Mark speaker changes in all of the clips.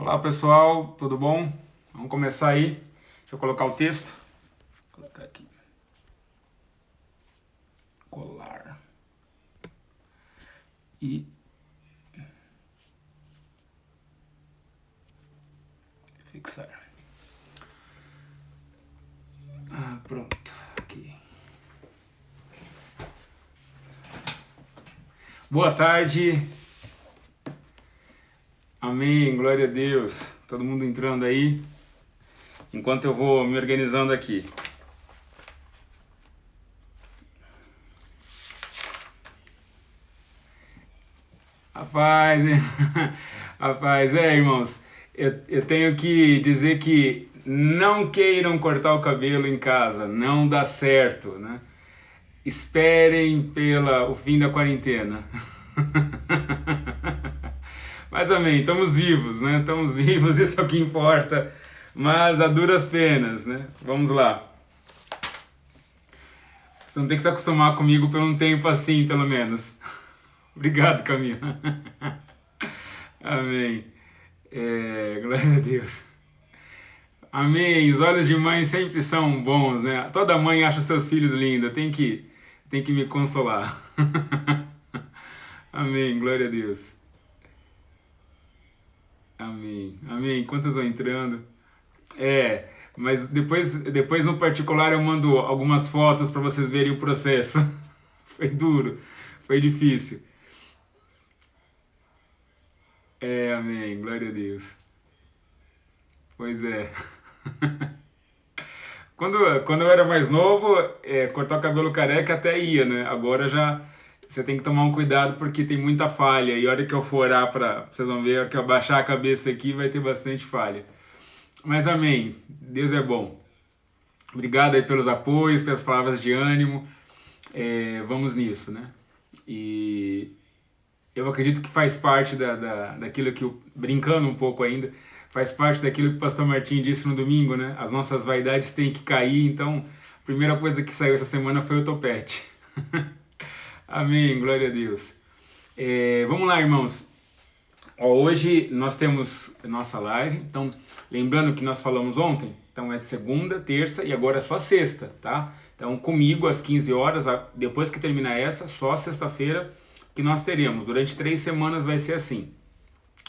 Speaker 1: Olá pessoal, tudo bom? Vamos começar aí. Deixa eu colocar o texto. Vou colocar aqui. Colar. E fixar. Pronto. Aqui. Boa tarde. Amém, glória a Deus. Todo mundo entrando aí. Enquanto eu vou me organizando aqui. Rapaz, rapaz, irmãos, eu tenho que dizer que não queiram cortar o cabelo em casa, não dá certo, né? Esperem pelo fim da quarentena. Mas amém, estamos vivos, né? Estamos vivos, isso é o que importa. Mas a duras penas, né? Vamos lá. Você não tem que se acostumar comigo por um tempo assim, pelo menos. Obrigado, Camila. Amém. Glória a Deus. Amém. Os olhos de mãe sempre são bons, né? Toda mãe acha seus filhos lindos. Tem que me consolar. Amém. Glória a Deus. Amém. Amém. Quantos vão entrando? Mas depois no particular eu mando algumas fotos para vocês verem o processo. Foi duro, foi difícil. Amém. Glória a Deus. Pois é. Quando eu era mais novo, cortar o cabelo careca até ia, né? Agora já você tem que tomar um cuidado porque tem muita falha. E a hora que eu for orar para, vocês vão ver, a hora que eu baixar a cabeça aqui vai ter bastante falha. Mas amém. Deus é bom. Obrigado aí pelos apoios, pelas palavras de ânimo. Vamos nisso, né? E eu acredito que faz parte daquilo que, brincando um pouco ainda, faz parte daquilo que o pastor Martim disse no domingo, né? As nossas vaidades têm que cair, então a primeira coisa que saiu essa semana foi o topete. Amém, glória a Deus. Vamos lá, irmãos. Hoje nós temos nossa live, então lembrando que nós falamos ontem, então é segunda, terça e agora é só sexta, tá? Então comigo às 15 horas, depois que terminar essa, só sexta-feira que nós teremos. Durante 3 semanas vai ser assim.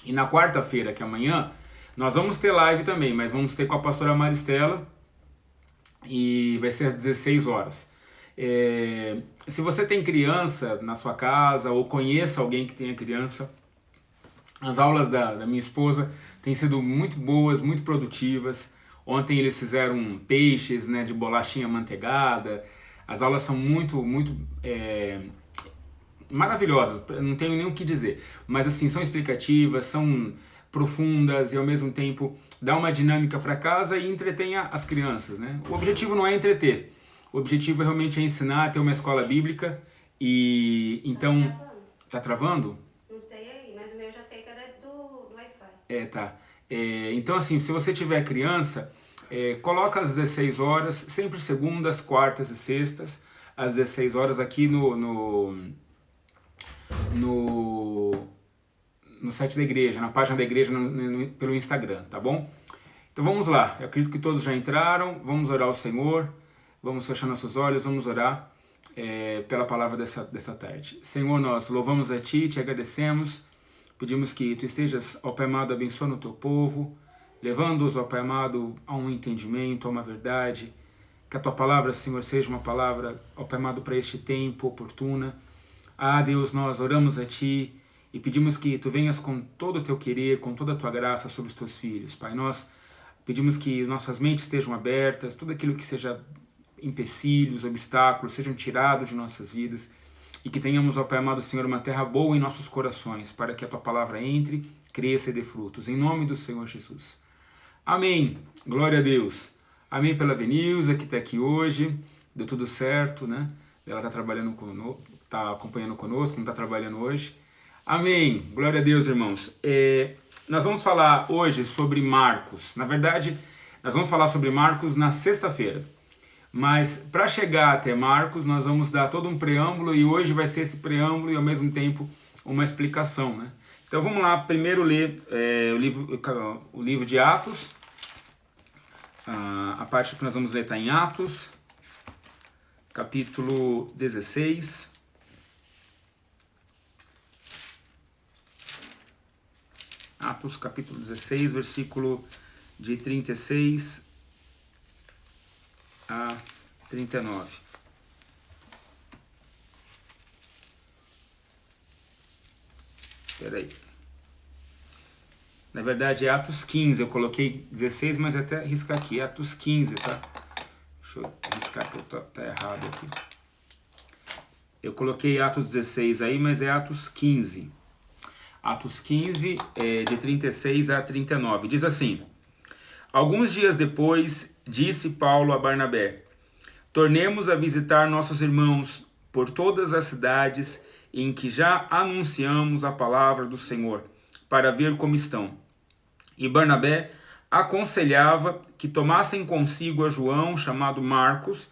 Speaker 1: E na quarta-feira, que é amanhã, nós vamos ter live também, mas vamos ter com a pastora Maristela e vai ser às 16 horas. Se você tem criança na sua casa ou conheça alguém que tenha criança, as aulas da minha esposa têm sido muito boas, muito produtivas. Ontem eles fizeram peixes, né, de bolachinha manteigada. As aulas são muito, muito maravilhosas, não tenho nem o que dizer. Mas assim, são explicativas, são profundas e ao mesmo tempo dá uma dinâmica para casa e entretenha as crianças, né? O objetivo não é entreter. O objetivo realmente é ensinar, ter uma escola bíblica e então tá travando?
Speaker 2: Não sei aí, mas o meu já sei que era do Wi-Fi.
Speaker 1: Tá. Então, assim, se você tiver criança, coloca às 16 horas, sempre segundas, quartas e sextas, às 16 horas aqui no site da igreja, na página da igreja pelo Instagram, tá bom? Então vamos lá, eu acredito que todos já entraram, vamos orar ao Senhor, vamos fechar nossos olhos, vamos orar pela palavra dessa tarde. Senhor, nós louvamos a Ti, Te agradecemos, pedimos que Tu estejas, ó Pai amado, abençoando o Teu povo, levando-os, ó Pai amado, a um entendimento, a uma verdade, que a Tua palavra, Senhor, seja uma palavra, ó Pai amado, para este tempo oportuna. Deus, nós oramos a Ti e pedimos que Tu venhas com todo o Teu querer, com toda a Tua graça sobre os Teus filhos. Pai, nós pedimos que nossas mentes estejam abertas, tudo aquilo que seja empecilhos, obstáculos, sejam tirados de nossas vidas e que tenhamos, ó Pai amado Senhor, uma terra boa em nossos corações, para que a Tua palavra entre, cresça e dê frutos. Em nome do Senhor Jesus. Amém. Glória a Deus. Amém pela Venilza, que está aqui hoje. Deu tudo certo, né? Ela está trabalhando conosco, está acompanhando conosco, não está trabalhando hoje. Amém. Glória a Deus, irmãos. Nós vamos falar hoje sobre Marcos. Na verdade, nós vamos falar sobre Marcos na sexta-feira. Mas para chegar até Marcos, nós vamos dar todo um preâmbulo e hoje vai ser esse preâmbulo e ao mesmo tempo uma explicação, né? Então vamos lá, primeiro ler o livro de Atos. A parte que nós vamos ler está em Atos, capítulo 16. Atos, capítulo 16, versículo de 36 a 39. Espera aí. Na verdade é Atos 15, eu coloquei 16, mas até riscar aqui, é Atos 15, tá? Deixa eu riscar que tá errado aqui. Eu coloquei Atos 16 aí, mas é Atos 15. Atos 15, de 36 a 39. Diz assim: Alguns dias depois, disse Paulo a Barnabé: Tornemos a visitar nossos irmãos por todas as cidades em que já anunciamos a palavra do Senhor, para ver como estão. E Barnabé aconselhava que tomassem consigo a João, chamado Marcos,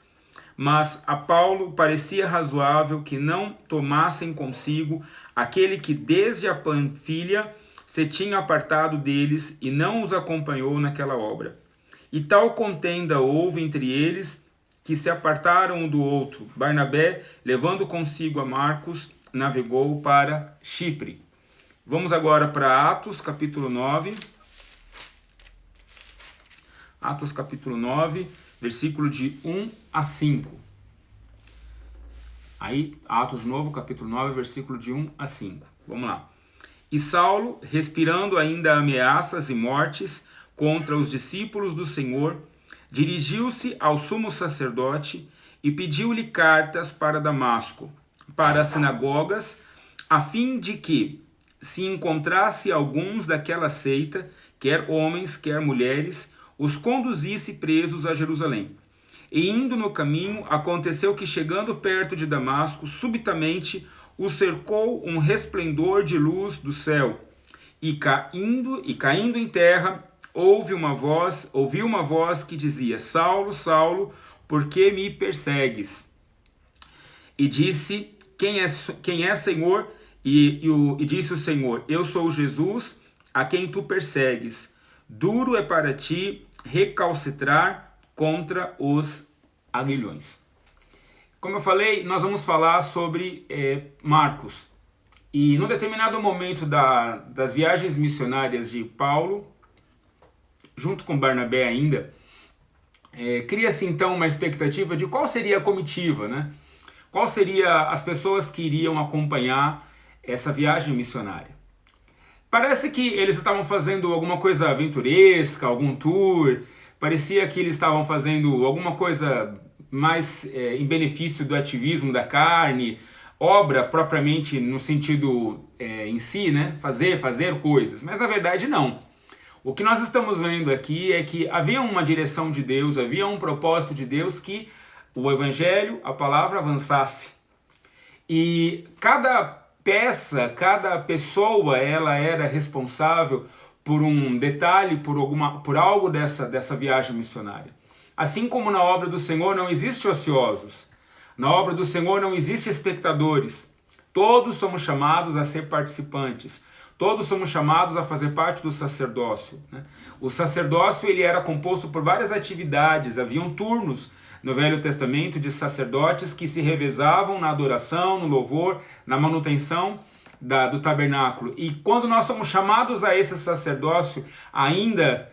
Speaker 1: mas a Paulo parecia razoável que não tomassem consigo aquele que desde a Panfilha se tinha apartado deles e não os acompanhou naquela obra. E tal contenda houve entre eles que se apartaram um do outro. Barnabé, levando consigo a Marcos, navegou para Chipre. Vamos agora para Atos, capítulo 9. Atos, capítulo 9, versículo de 1 a 5. Aí, Atos de novo, capítulo 9, versículo de 1 a 5. Vamos lá. E Saulo, respirando ainda ameaças e mortes contra os discípulos do Senhor, dirigiu-se ao sumo sacerdote e pediu-lhe cartas para Damasco, para as sinagogas, a fim de que, se encontrasse alguns daquela seita, quer homens, quer mulheres, os conduzisse presos a Jerusalém. E indo no caminho, aconteceu que, chegando perto de Damasco, subitamente o cercou um resplendor de luz do céu. E caindo em terra, ouviu uma voz que dizia: Saulo, Saulo, por que me persegues? E disse: Quem é Senhor? E disse o Senhor: Eu sou Jesus, a quem tu persegues. Duro é para ti recalcitrar contra os aguilhões. Como eu falei, nós vamos falar sobre Marcos. E num determinado momento das viagens missionárias de Paulo, junto com Barnabé ainda, cria-se então uma expectativa de qual seria a comitiva, né? Qual seria as pessoas que iriam acompanhar essa viagem missionária. Parece que eles estavam fazendo alguma coisa aventuresca, algum tour, parecia que eles estavam fazendo alguma coisa mais em benefício do ativismo da carne, obra propriamente no sentido em si, né? Fazer coisas, mas na verdade não. O que nós estamos vendo aqui é que havia uma direção de Deus, havia um propósito de Deus que o Evangelho, a palavra, avançasse. E cada peça, cada pessoa, ela era responsável por um detalhe, por algo dessa viagem missionária. Assim como na obra do Senhor não existe ociosos, na obra do Senhor não existe espectadores. Todos somos chamados a ser participantes. Todos somos chamados a fazer parte do sacerdócio, né? O sacerdócio ele era composto por várias atividades, haviam turnos no Velho Testamento de sacerdotes que se revezavam na adoração, no louvor, na manutenção do tabernáculo. E quando nós somos chamados a esse sacerdócio, ainda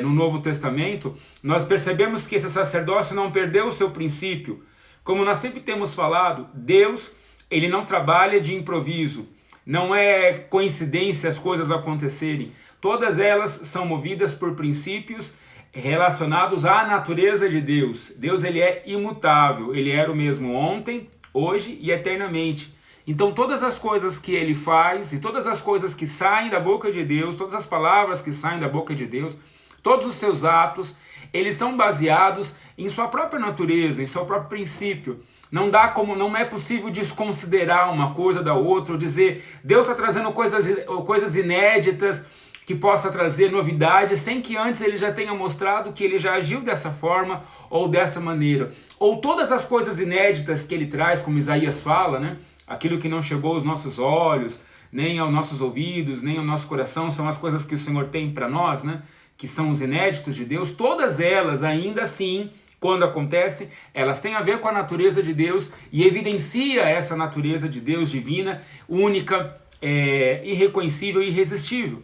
Speaker 1: no Novo Testamento, nós percebemos que esse sacerdócio não perdeu o seu princípio. Como nós sempre temos falado, Deus ele não trabalha de improviso. Não é coincidência as coisas acontecerem. Todas elas são movidas por princípios relacionados à natureza de Deus. Deus ele é imutável, ele era o mesmo ontem, hoje e eternamente. Então todas as coisas que ele faz e todas as coisas que saem da boca de Deus, todas as palavras que saem da boca de Deus, todos os seus atos, eles são baseados em sua própria natureza, em seu próprio princípio. Não é possível desconsiderar uma coisa da outra, ou dizer Deus está trazendo coisas inéditas que possa trazer novidades, sem que antes ele já tenha mostrado que ele já agiu dessa forma ou dessa maneira. Ou todas as coisas inéditas que ele traz, como Isaías fala, né? Aquilo que não chegou aos nossos olhos, nem aos nossos ouvidos, nem ao nosso coração, são as coisas que o Senhor tem para nós, né? Que são os inéditos de Deus, todas elas, ainda assim, quando acontecem, elas têm a ver com a natureza de Deus e evidencia essa natureza de Deus divina, única, irreconhecível e irresistível.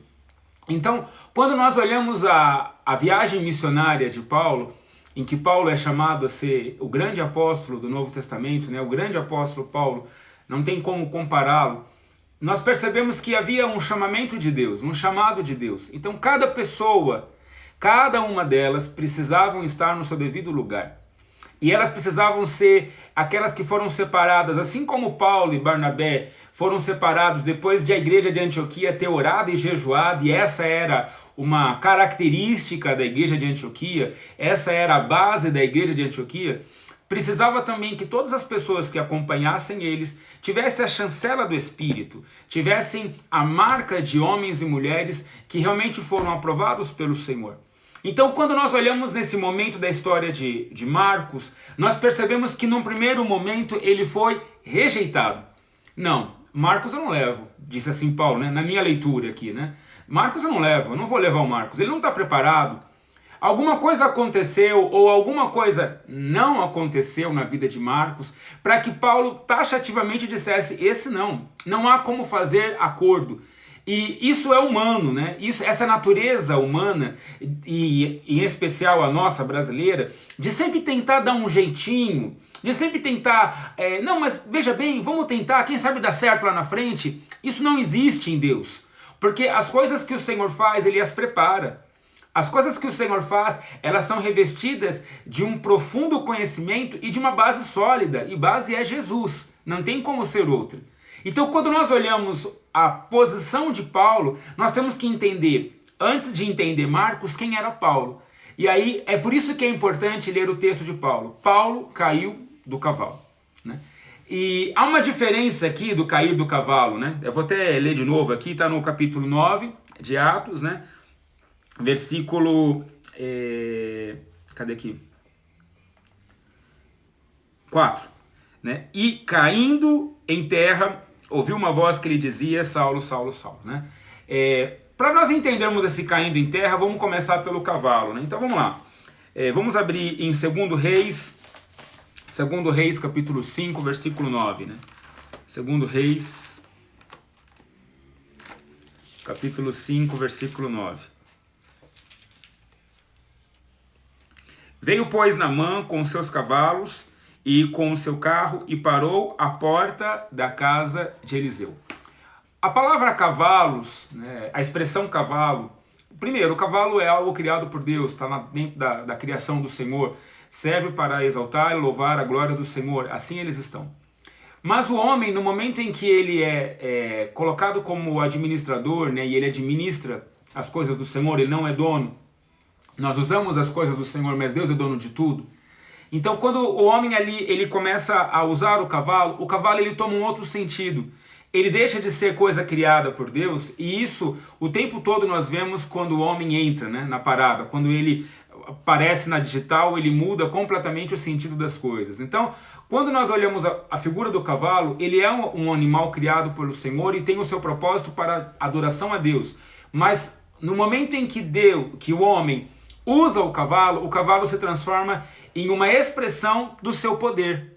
Speaker 1: Então, quando nós olhamos a viagem missionária de Paulo, em que Paulo é chamado a ser o grande apóstolo do Novo Testamento, né? O grande apóstolo Paulo, não tem como compará-lo, nós percebemos que havia um chamamento de Deus, um chamado de Deus. Então cada pessoa, cada uma delas precisavam estar no seu devido lugar. E elas precisavam ser aquelas que foram separadas, assim como Paulo e Barnabé foram separados depois de a igreja de Antioquia ter orado e jejuado, e essa era uma característica da igreja de Antioquia, essa era a base da igreja de Antioquia. Precisava também que todas as pessoas que acompanhassem eles tivessem a chancela do Espírito, tivessem a marca de homens e mulheres que realmente foram aprovados pelo Senhor. Então, quando nós olhamos nesse momento da história de Marcos, nós percebemos que num primeiro momento ele foi rejeitado. Não, Marcos eu não levo, disse assim Paulo, né? Na minha leitura aqui, né? Marcos eu não vou levar o Marcos, ele não está preparado. Alguma coisa aconteceu ou alguma coisa não aconteceu na vida de Marcos para que Paulo taxativamente dissesse, esse não há como fazer acordo. E isso é humano, né? Essa natureza humana, e em especial a nossa brasileira, de sempre tentar dar um jeitinho, de sempre tentar, não, mas veja bem, vamos tentar, quem sabe dá certo lá na frente. Isso não existe em Deus, porque as coisas que o Senhor faz, Ele as prepara. As coisas que o Senhor faz, elas são revestidas de um profundo conhecimento e de uma base sólida, e base é Jesus, não tem como ser outra. Então, quando nós olhamos a posição de Paulo, nós temos que entender, antes de entender Marcos, quem era Paulo. E aí, é por isso que é importante ler o texto de Paulo. Paulo caiu do cavalo, né? E há uma diferença aqui do cair do cavalo, né? Eu vou até ler de novo aqui, está no capítulo 9 de Atos, né? Versículo... cadê aqui? 4. Né? E caindo em terra, ouviu uma voz que lhe dizia, Saulo, Saulo, Saulo. Né? Para nós entendermos esse caindo em terra, vamos começar pelo cavalo. Né? Então vamos lá. Vamos abrir em 2 Reis, capítulo 5, versículo 9. Né? 2 Reis, capítulo 5, versículo 9. Veio, pois, Naamã com seus cavalos e com o seu carro e parou à porta da casa de Eliseu. A palavra cavalos, né, a expressão cavalo, primeiro, o cavalo é algo criado por Deus, está dentro da criação do Senhor, serve para exaltar e louvar a glória do Senhor, assim eles estão. Mas o homem, no momento em que ele é colocado como administrador, né, e ele administra as coisas do Senhor, ele não é dono. Nós usamos as coisas do Senhor, mas Deus é dono de tudo. Então, quando o homem ali, ele começa a usar o cavalo ele toma um outro sentido. Ele deixa de ser coisa criada por Deus, e isso o tempo todo nós vemos quando o homem entra, né, na parada. Quando ele aparece na digital, ele muda completamente o sentido das coisas. Então, quando nós olhamos a figura do cavalo, ele é um animal criado pelo Senhor e tem o seu propósito para adoração a Deus. Mas no momento em que o homem usa o cavalo se transforma em uma expressão do seu poder.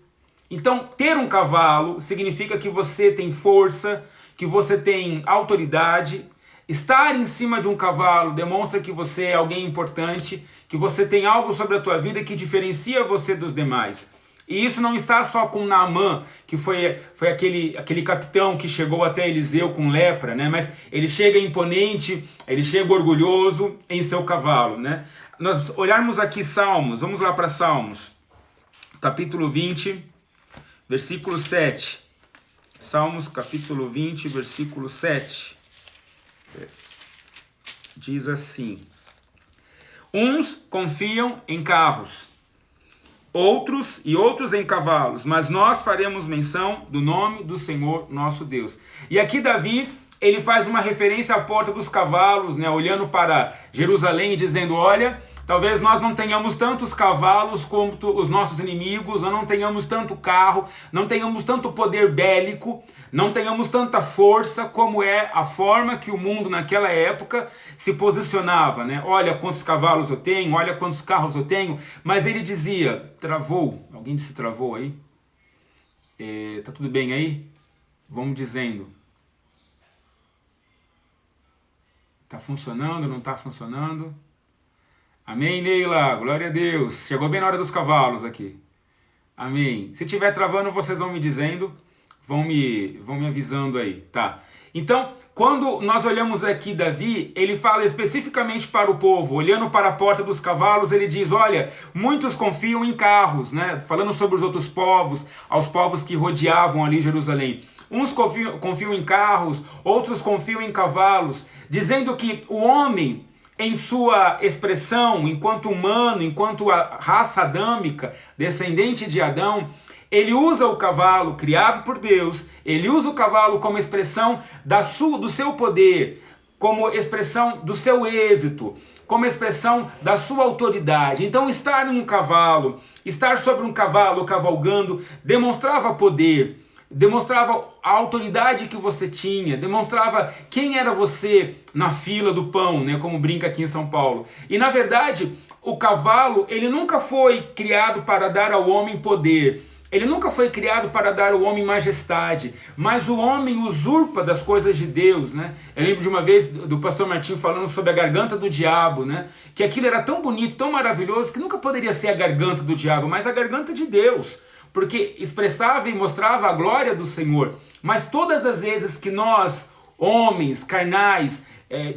Speaker 1: Então, ter um cavalo significa que você tem força, que você tem autoridade. Estar em cima de um cavalo demonstra que você é alguém importante, que você tem algo sobre a tua vida que diferencia você dos demais. E isso não está só com Naamã, que foi aquele capitão que chegou até Eliseu com lepra, né? Mas ele chega imponente, ele chega orgulhoso em seu cavalo, né? Nós olharmos aqui Salmos, vamos lá para Salmos, capítulo 20, versículo 7. Salmos, capítulo 20, versículo 7. Diz assim: uns confiam em carros, outros em cavalos, mas nós faremos menção do nome do Senhor nosso Deus. E aqui Davi, ele faz uma referência à porta dos cavalos, né, olhando para Jerusalém e dizendo, olha, Talvez nós não tenhamos tantos cavalos quanto os nossos inimigos, ou não tenhamos tanto carro, não tenhamos tanto poder bélico, não tenhamos tanta força como é a forma que o mundo naquela época se posicionava, né? Olha quantos cavalos eu tenho, olha quantos carros eu tenho, mas ele dizia, travou, alguém disse travou aí? Tá tudo bem aí? Vamos dizendo. Tá funcionando, não tá funcionando? Amém, Neila, glória a Deus, chegou bem na hora dos cavalos aqui. Amém. Se estiver travando, vocês vão me dizendo, vão me avisando aí, tá? Então, quando nós olhamos aqui Davi, ele fala especificamente para o povo, olhando para a porta dos cavalos, ele diz, olha, muitos confiam em carros, né? Falando sobre os outros povos, aos povos que rodeavam ali Jerusalém. Uns confiam em carros, outros confiam em cavalos, dizendo que o homem, em sua expressão, enquanto humano, enquanto a raça adâmica, descendente de Adão, ele usa o cavalo criado por Deus, ele usa o cavalo como expressão do seu poder, como expressão do seu êxito, como expressão da sua autoridade. Então estar em um cavalo, estar sobre um cavalo cavalgando, demonstrava poder, demonstrava a autoridade que você tinha, demonstrava quem era você na fila do pão, né, como brinca aqui em São Paulo. E na verdade, o cavalo, ele nunca foi criado para dar ao homem poder. Ele nunca foi criado para dar ao homem majestade, mas o homem usurpa das coisas de Deus, né? Eu lembro de uma vez do pastor Martinho falando sobre a garganta do diabo, né? Que aquilo era tão bonito, tão maravilhoso, que nunca poderia ser a garganta do diabo, mas a garganta de Deus, porque expressava e mostrava a glória do Senhor. Mas todas as vezes que nós, homens, carnais,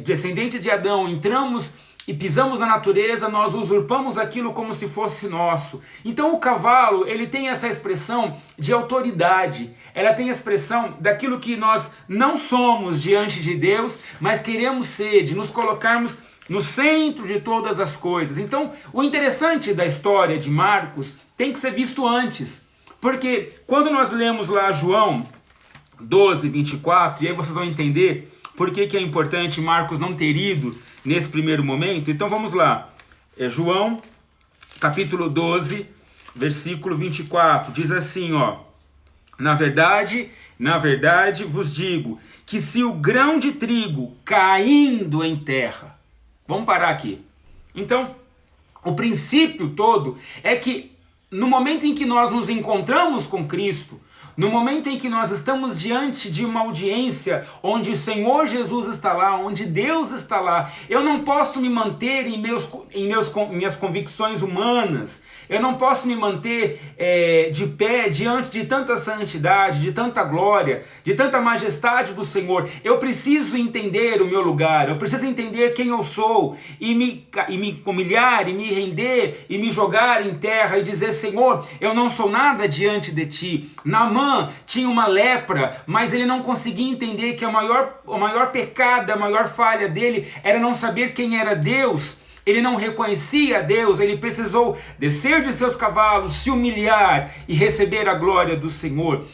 Speaker 1: descendentes de Adão, entramos e pisamos na natureza, nós usurpamos aquilo como se fosse nosso. Então o cavalo, ele tem essa expressão de autoridade, ela tem a expressão daquilo que nós não somos diante de Deus, mas queremos ser, de nos colocarmos no centro de todas as coisas. Então o interessante da história de Marcos tem que ser visto antes, porque quando nós lemos lá João 12, 24, e aí vocês vão entender por que é importante Marcos não ter ido nesse primeiro momento. Então vamos lá, João capítulo 12, versículo 24, diz assim, ó: na verdade vos digo, que se o grão de trigo caindo em terra... Vamos parar aqui. Então, o princípio todo é que no momento em que nós nos encontramos com Cristo, no momento em que nós estamos diante de uma audiência onde o Senhor Jesus está lá, onde Deus está lá, eu não posso me manter em minhas convicções humanas, eu não posso me manter de pé diante de tanta santidade, de tanta glória, de tanta majestade do Senhor. Eu preciso entender o meu lugar, eu preciso entender quem eu sou e me humilhar, e me render, e me jogar em terra e dizer, Senhor, eu não sou nada diante de Ti. Naamã tinha uma lepra, mas ele não conseguia entender que o maior pecado, a maior falha dele era não saber quem era Deus. Ele não reconhecia a Deus, ele precisou descer de seus cavalos, se humilhar e receber a glória do Senhor.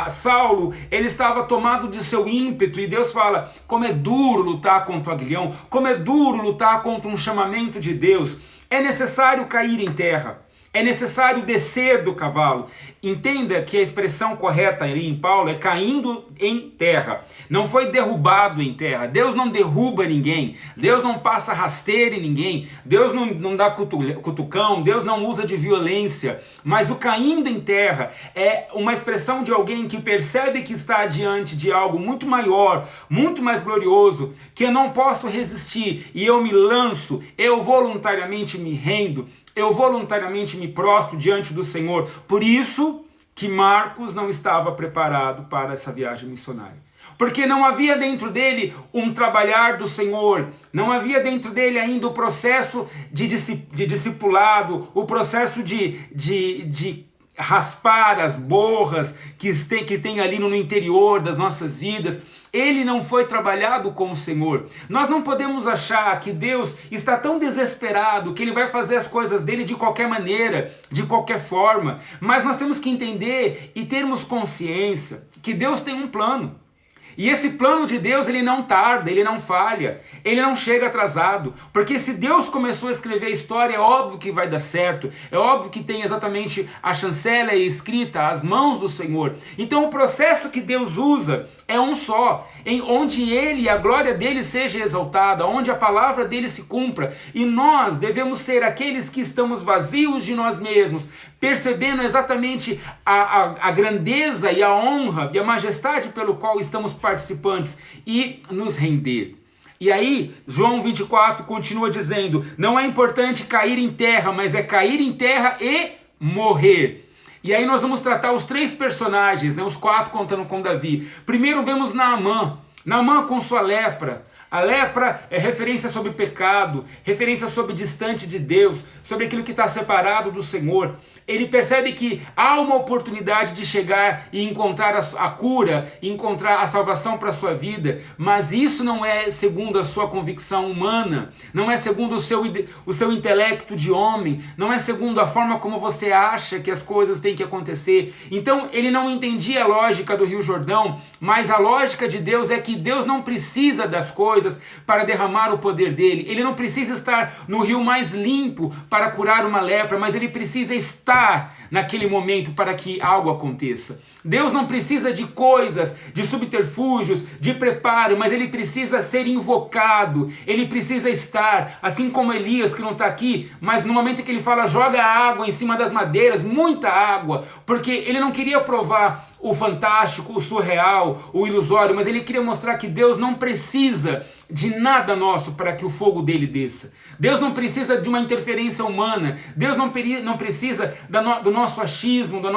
Speaker 1: Saulo, ele estava tomado de seu ímpeto, e Deus fala, como é duro lutar contra o aguilhão, como é duro lutar contra um chamamento de Deus. É necessário cair em terra. É necessário descer do cavalo. Entenda que a expressão correta ali em Paulo é caindo em terra. Não foi derrubado em terra. Deus não derruba ninguém. Deus não passa rasteira em ninguém. Deus não dá cutucão. Deus não usa de violência. Mas o caindo em terra é uma expressão de alguém que percebe que está diante de algo muito maior, muito mais glorioso, que eu não posso resistir e eu me lanço, eu voluntariamente me rendo, eu voluntariamente me prostro diante do Senhor. Por isso que Marcos não estava preparado para essa viagem missionária. Porque não havia dentro dele um trabalhar do Senhor, não havia dentro dele ainda o processo de discipulado, o processo de raspar as borras que tem ali no interior das nossas vidas. Ele não foi trabalhado com o Senhor. Nós não podemos achar que Deus está tão desesperado que Ele vai fazer as coisas dele de qualquer maneira, de qualquer forma. Mas nós temos que entender e termos consciência que Deus tem um plano. E esse plano de Deus, ele não tarda, ele não falha, ele não chega atrasado, porque se Deus começou a escrever a história, é óbvio que vai dar certo, é óbvio que tem exatamente a chancela escrita, as mãos do Senhor. Então o processo que Deus usa é um só, em onde ele, a glória dele seja exaltada, onde a palavra dele se cumpra, e nós devemos ser aqueles que estamos vazios de nós mesmos, percebendo exatamente a grandeza e a honra e a majestade pelo qual estamos participantes e nos render. E aí, João 24 continua dizendo, não é importante cair em terra, mas é cair em terra e morrer. E aí nós vamos tratar os 3 personagens, né, os 4 contando com Davi. Primeiro vemos Naamã. Naamã com sua lepra. A lepra é referência sobre pecado, referência sobre distante de Deus, sobre aquilo que está separado do Senhor. Ele percebe que há uma oportunidade de chegar e encontrar a cura, encontrar a salvação para a sua vida, mas isso não é segundo a sua convicção humana, não é segundo o seu intelecto de homem, não é segundo a forma como você acha que as coisas têm que acontecer. Então ele não entendia a lógica do Rio Jordão, mas a lógica de Deus é que Deus não precisa das coisas para derramar o poder dele. Ele não precisa estar no rio mais limpo para curar uma lepra, mas ele precisa estar naquele momento para que algo aconteça. Deus não precisa de coisas, de subterfúgios, de preparo, mas ele precisa ser invocado, ele precisa estar, assim como Elias, que não está aqui, mas no momento que ele fala, joga água em cima das madeiras, muita água, porque ele não queria provar o fantástico, o surreal, o ilusório, mas ele queria mostrar que Deus não precisa de nada nosso para que o fogo dele desça. Deus não precisa de uma interferência humana, Deus não precisa do nosso achismo, do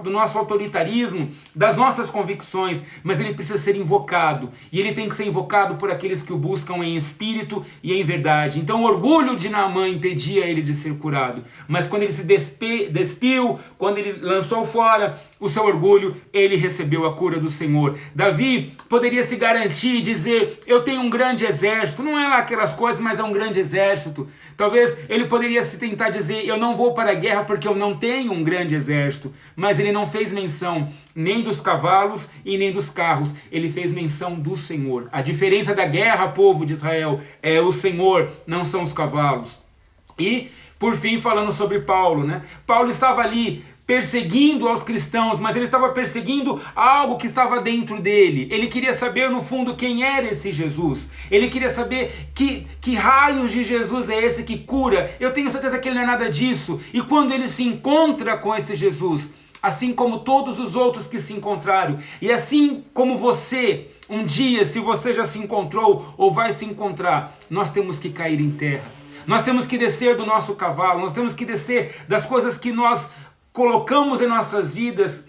Speaker 1: nosso autoritarismo, das nossas convicções, mas ele precisa ser invocado, e ele tem que ser invocado por aqueles que o buscam em espírito e em verdade. Então o orgulho de Naamã impedia ele de ser curado, mas quando ele se despiu, quando ele lançou fora o seu orgulho, ele recebeu a cura do Senhor. Davi poderia se garantir e dizer, eu tenho um grande exército, não é lá aquelas coisas, mas é um grande exército. Talvez ele poderia se tentar dizer, eu não vou para a guerra porque eu não tenho um grande exército, mas ele não fez menção nem dos cavalos e nem dos carros, ele fez menção do Senhor. A diferença da guerra, povo de Israel, é o Senhor, não são os cavalos. E, por fim, falando sobre Paulo, né? Paulo estava ali perseguindo aos cristãos, mas ele estava perseguindo algo que estava dentro dele. Ele queria saber no fundo quem era esse Jesus. Ele queria saber que raios de Jesus é esse que cura. Eu tenho certeza que ele não é nada disso. E quando ele se encontra com esse Jesus, assim como todos os outros que se encontraram, e assim como você, um dia, se você já se encontrou ou vai se encontrar, nós temos que cair em terra. Nós temos que descer do nosso cavalo, nós temos que descer das coisas que nós colocamos em nossas vidas,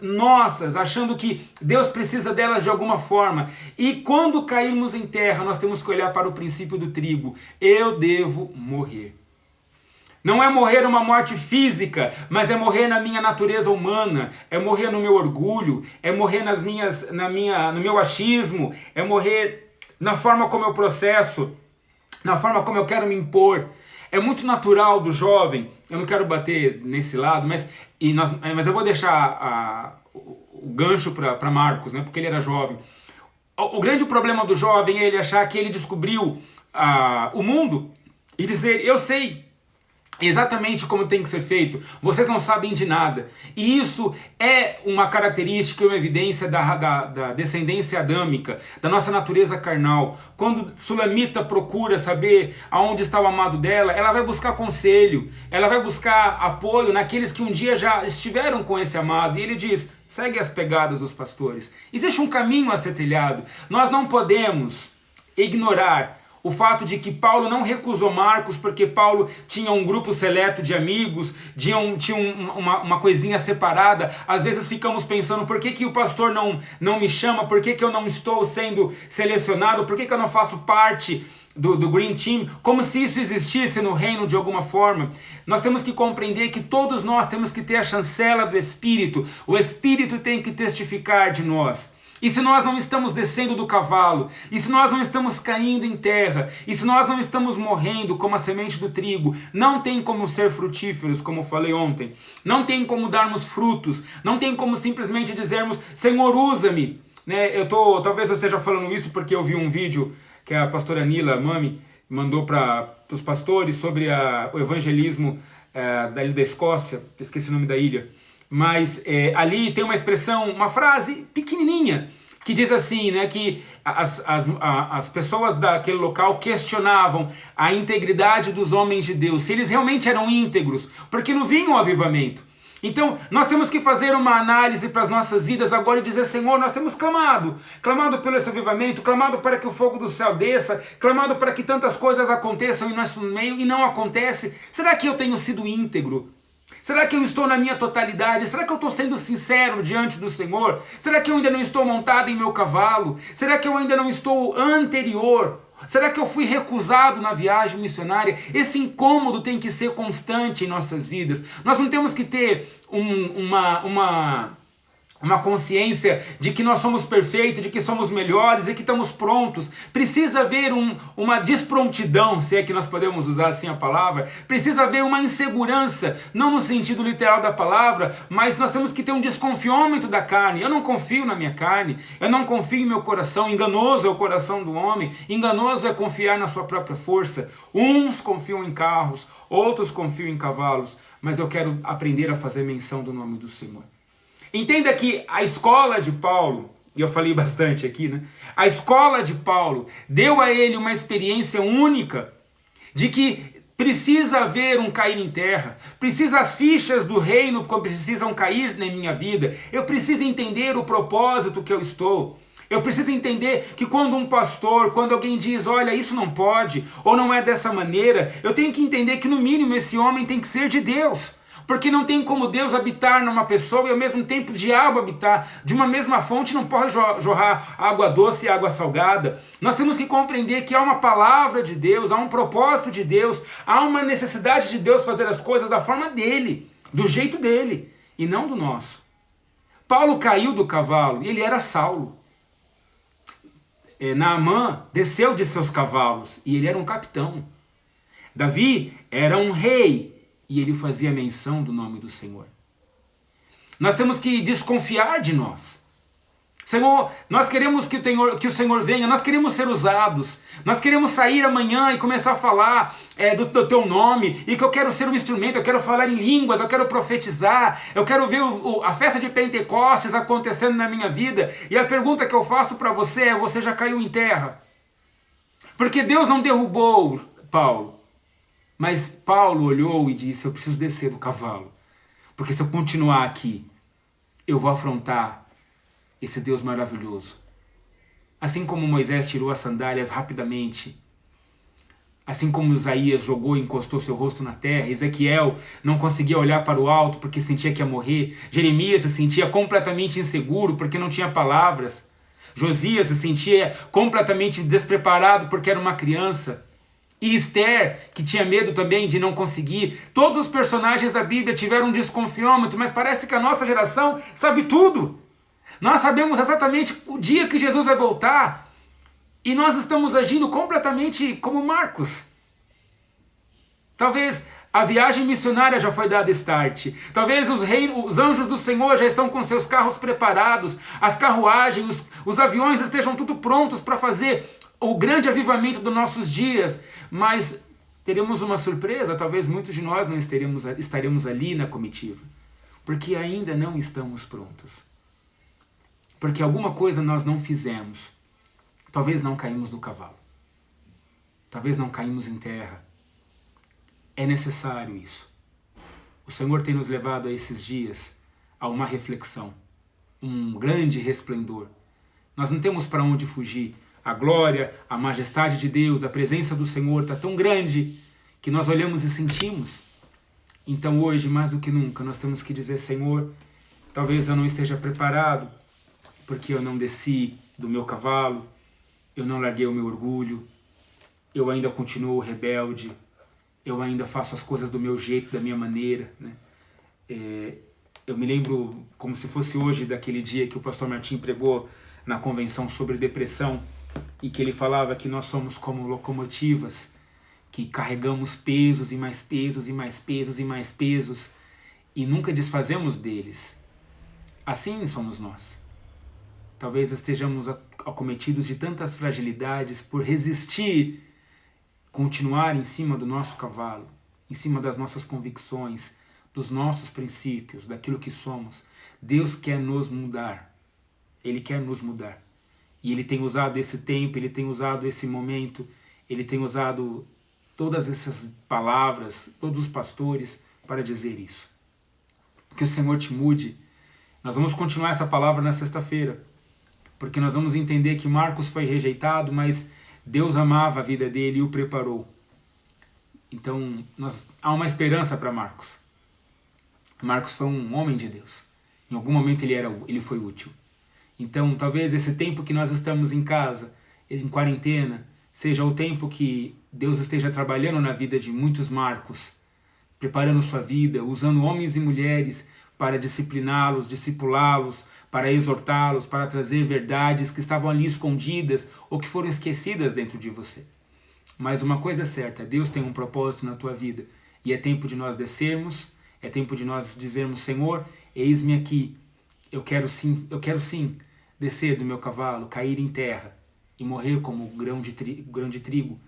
Speaker 1: achando que Deus precisa delas de alguma forma. E quando cairmos em terra, nós temos que olhar para o princípio do trigo. Eu devo morrer. Não é morrer uma morte física, mas é morrer na minha natureza humana, é morrer no meu orgulho, é morrer no meu achismo, é morrer na forma como eu processo, na forma como eu quero me impor. É muito natural do jovem, eu não quero bater nesse lado, mas eu vou deixar o gancho para Marcos, né, porque ele era jovem. O grande problema do jovem é ele achar que ele descobriu o mundo e dizer, eu sei exatamente como tem que ser feito, vocês não sabem de nada. E isso é uma característica, uma evidência da descendência adâmica, da nossa natureza carnal. Quando Sulamita procura saber aonde está o amado dela, ela vai buscar conselho, ela vai buscar apoio naqueles que um dia já estiveram com esse amado, e ele diz, segue as pegadas dos pastores. Existe um caminho a ser trilhado. Nós não podemos ignorar o fato de que Paulo não recusou Marcos porque Paulo tinha um grupo seleto de amigos, tinha uma coisinha separada. Às vezes ficamos pensando, por que o pastor não me chama? Por que eu não estou sendo selecionado? Por que eu não faço parte do Green Team? Como se isso existisse no reino de alguma forma. Nós temos que compreender que todos nós temos que ter a chancela do Espírito. O Espírito tem que testificar de nós. E se nós não estamos descendo do cavalo, e se nós não estamos caindo em terra, e se nós não estamos morrendo como a semente do trigo, não tem como ser frutíferos, como eu falei ontem. Não tem como darmos frutos, não tem como simplesmente dizermos, Senhor, usa-me. né? Talvez eu esteja falando isso porque eu vi um vídeo que a pastora Nila Mami mandou para os pastores sobre o evangelismo dali da Escócia, esqueci o nome da ilha, mas ali tem uma expressão, uma frase pequenininha, que diz assim, né, que as pessoas daquele local questionavam a integridade dos homens de Deus, se eles realmente eram íntegros, porque não vinha o avivamento. Então, nós temos que fazer uma análise para as nossas vidas agora e dizer, Senhor, nós temos clamado pelo esse avivamento, clamado para que o fogo do céu desça, clamado para que tantas coisas aconteçam em nosso meio e não acontece. Será que eu tenho sido íntegro? Será que eu estou na minha totalidade? Será que eu estou sendo sincero diante do Senhor? Será que eu ainda não estou montado em meu cavalo? Será que eu ainda não estou anterior? Será que eu fui recusado na viagem missionária? Esse incômodo tem que ser constante em nossas vidas. Nós não temos que ter uma consciência de que nós somos perfeitos, de que somos melhores e que estamos prontos. Precisa haver uma desprontidão, se é que nós podemos usar assim a palavra. Precisa haver uma insegurança, não no sentido literal da palavra, mas nós temos que ter um desconfiômetro da carne. Eu não confio na minha carne, eu não confio em meu coração. Enganoso é o coração do homem, enganoso é confiar na sua própria força. Uns confiam em carros, outros confiam em cavalos, mas eu quero aprender a fazer menção do nome do Senhor. Entenda que a escola de Paulo, e eu falei bastante aqui, né? A escola de Paulo deu a ele uma experiência única de que precisa haver um cair em terra, as fichas do reino precisam cair na minha vida, eu preciso entender o propósito que eu estou. Eu preciso entender que quando um pastor, quando alguém diz, olha, isso não pode, ou não é dessa maneira, eu tenho que entender que no mínimo esse homem tem que ser de Deus. Porque não tem como Deus habitar numa pessoa e ao mesmo tempo o diabo habitar. De uma mesma fonte não pode jorrar água doce e água salgada. Nós temos que compreender que há uma palavra de Deus, há um propósito de Deus, há uma necessidade de Deus fazer as coisas da forma dele, do jeito dele, e não do nosso. Paulo caiu do cavalo e ele era Saulo. Naamã desceu de seus cavalos e ele era um capitão. Davi era um rei. E ele fazia menção do nome do Senhor. Nós temos que desconfiar de nós. Senhor, nós queremos que o Senhor venha, nós queremos ser usados. Nós queremos sair amanhã e começar a falar do teu nome. E que eu quero ser um instrumento, eu quero falar em línguas, eu quero profetizar. Eu quero ver a festa de Pentecostes acontecendo na minha vida. E a pergunta que eu faço para você é, você já caiu em terra? Porque Deus não derrubou Paulo. Mas Paulo olhou e disse, eu preciso descer do cavalo, porque se eu continuar aqui, eu vou afrontar esse Deus maravilhoso. Assim como Moisés tirou as sandálias rapidamente, assim como Isaías jogou e encostou seu rosto na terra, Ezequiel não conseguia olhar para o alto porque sentia que ia morrer, Jeremias se sentia completamente inseguro porque não tinha palavras, Josias se sentia completamente despreparado porque era uma criança, e Esther, que tinha medo também de não conseguir. Todos os personagens da Bíblia tiveram um desconfiômetro, mas parece que a nossa geração sabe tudo. Nós sabemos exatamente o dia que Jesus vai voltar. E nós estamos agindo completamente como Marcos. Talvez a viagem missionária já foi dada start. Talvez os anjos do Senhor já estão com seus carros preparados. As carruagens, os aviões estejam tudo prontos para fazer o grande avivamento dos nossos dias, mas teremos uma surpresa, talvez muitos de nós não estaremos ali na comitiva, porque ainda não estamos prontos. Porque alguma coisa nós não fizemos. Talvez não caímos do cavalo. Talvez não caímos em terra. É necessário isso. O Senhor tem nos levado a esses dias a uma reflexão, um grande resplendor. Nós não temos para onde fugir. A glória, a majestade de Deus, a presença do Senhor está tão grande que nós olhamos e sentimos. Então hoje, mais do que nunca, nós temos que dizer, Senhor, talvez eu não esteja preparado, porque eu não desci do meu cavalo, eu não larguei o meu orgulho, eu ainda continuo rebelde, eu ainda faço as coisas do meu jeito, da minha maneira, né? Eu me lembro como se fosse hoje daquele dia que o pastor Martim pregou na convenção sobre depressão, e que ele falava que nós somos como locomotivas, que carregamos pesos e mais pesos e mais pesos e mais pesos e nunca desfazemos deles. Assim somos nós. talvez estejamos acometidos de tantas fragilidades por resistir, continuar em cima do nosso cavalo, em cima das nossas convicções, dos nossos princípios, daquilo que somos. Deus quer nos mudar. Ele quer nos mudar. E Ele tem usado esse tempo, Ele tem usado esse momento, Ele tem usado todas essas palavras, todos os pastores, para dizer isso. Que o Senhor te mude. Nós vamos continuar essa palavra na sexta-feira, porque nós vamos entender que Marcos foi rejeitado, mas Deus amava a vida dele e o preparou. Então, há uma esperança para Marcos. Marcos foi um homem de Deus. Em algum momento ele foi útil. Então, talvez esse tempo que nós estamos em casa, em quarentena, seja o tempo que Deus esteja trabalhando na vida de muitos Marcos, preparando sua vida, usando homens e mulheres para discipliná-los, discipulá-los, para exortá-los, para trazer verdades que estavam ali escondidas ou que foram esquecidas dentro de você. Mas uma coisa é certa, Deus tem um propósito na tua vida e é tempo de nós descermos, é tempo de nós dizermos: Senhor, eis-me aqui, eu quero sim descer do meu cavalo, cair em terra e morrer como grão de trigo.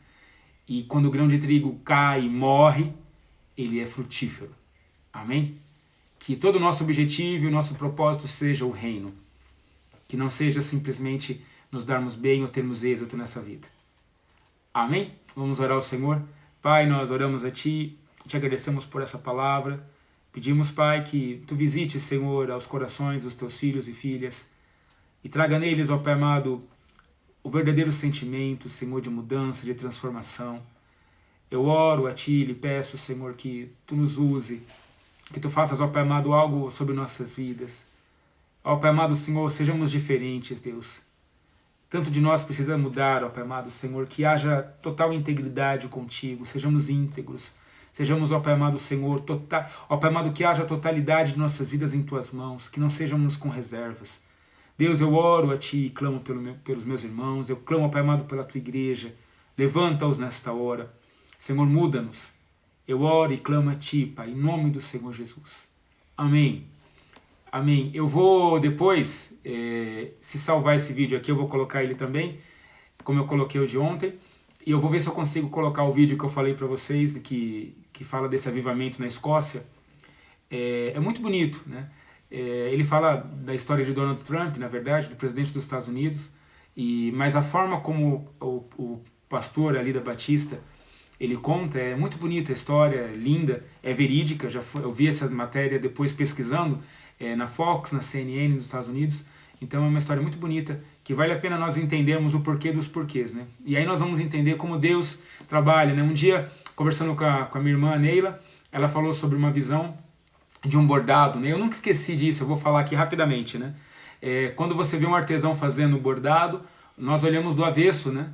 Speaker 1: E quando o grão de trigo cai e morre, ele é frutífero. Amém? Que todo o nosso objetivo e o nosso propósito seja o reino. Que não seja simplesmente nos darmos bem ou termos êxito nessa vida. Amém? Vamos orar ao Senhor. Pai, nós oramos a Ti, te agradecemos por essa palavra. Pedimos, Pai, que Tu visites, Senhor, aos corações dos Teus filhos e filhas e traga neles, ó Pai amado, o verdadeiro sentimento, Senhor, de mudança, de transformação. Eu oro a Ti e lhe peço, Senhor, que Tu nos use, que Tu faças, ó Pai amado, algo sobre nossas vidas. Ó Pai amado, Senhor, sejamos diferentes, Deus. Tanto de nós precisa mudar, ó Pai amado, Senhor, que haja total integridade contigo, sejamos íntegros. Sejamos, ó Pai amado, Senhor, ó Pai amado, que haja totalidade de nossas vidas em Tuas mãos, que não sejamos com reservas. Deus, eu oro a Ti e clamo pelos meus irmãos, eu clamo, ó Pai amado, pela Tua igreja. Levanta-os nesta hora. Senhor, muda-nos. Eu oro e clamo a Ti, Pai, em nome do Senhor Jesus. Amém. Amém. Eu vou depois, se salvar esse vídeo aqui, eu vou colocar ele também, como eu coloquei o de ontem. E eu vou ver se eu consigo colocar o vídeo que eu falei para vocês, que fala desse avivamento na Escócia. É muito bonito, né? Ele fala da história de Donald Trump, na verdade, do presidente dos Estados Unidos, mas a forma como o pastor ali da Batista, ele conta, é muito bonita a história, é linda, é verídica. Eu vi essa matéria depois pesquisando na Fox, na CNN dos Estados Unidos. Então é uma história muito bonita, que vale a pena nós entendermos o porquê dos porquês, né? E aí nós vamos entender como Deus trabalha, né? Um dia, conversando com a minha irmã Neila, ela falou sobre uma visão de um bordado, né? Eu nunca esqueci disso, eu vou falar aqui rapidamente, né? Quando você vê um artesão fazendo bordado, nós olhamos do avesso, né?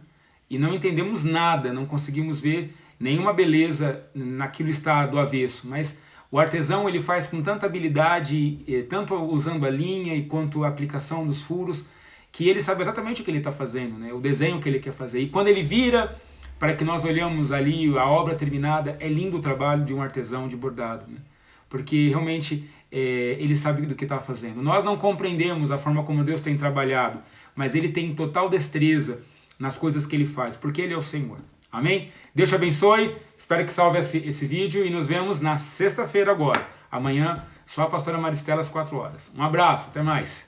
Speaker 1: E não entendemos nada, não conseguimos ver nenhuma beleza naquilo está do avesso, mas o artesão ele faz com tanta habilidade, tanto usando a linha quanto a aplicação dos furos, que ele sabe exatamente o que ele está fazendo, né? O desenho que ele quer fazer. E quando ele vira, para que nós olhamos ali a obra terminada, é lindo o trabalho de um artesão de bordado, né? Porque realmente ele sabe do que está fazendo. Nós não compreendemos a forma como Deus tem trabalhado, mas Ele tem total destreza nas coisas que Ele faz, porque Ele é o Senhor. Amém? Deus te abençoe, espero que salve esse vídeo e nos vemos na sexta-feira agora. Amanhã, só a pastora Maristela às 4 horas. Um abraço, até mais.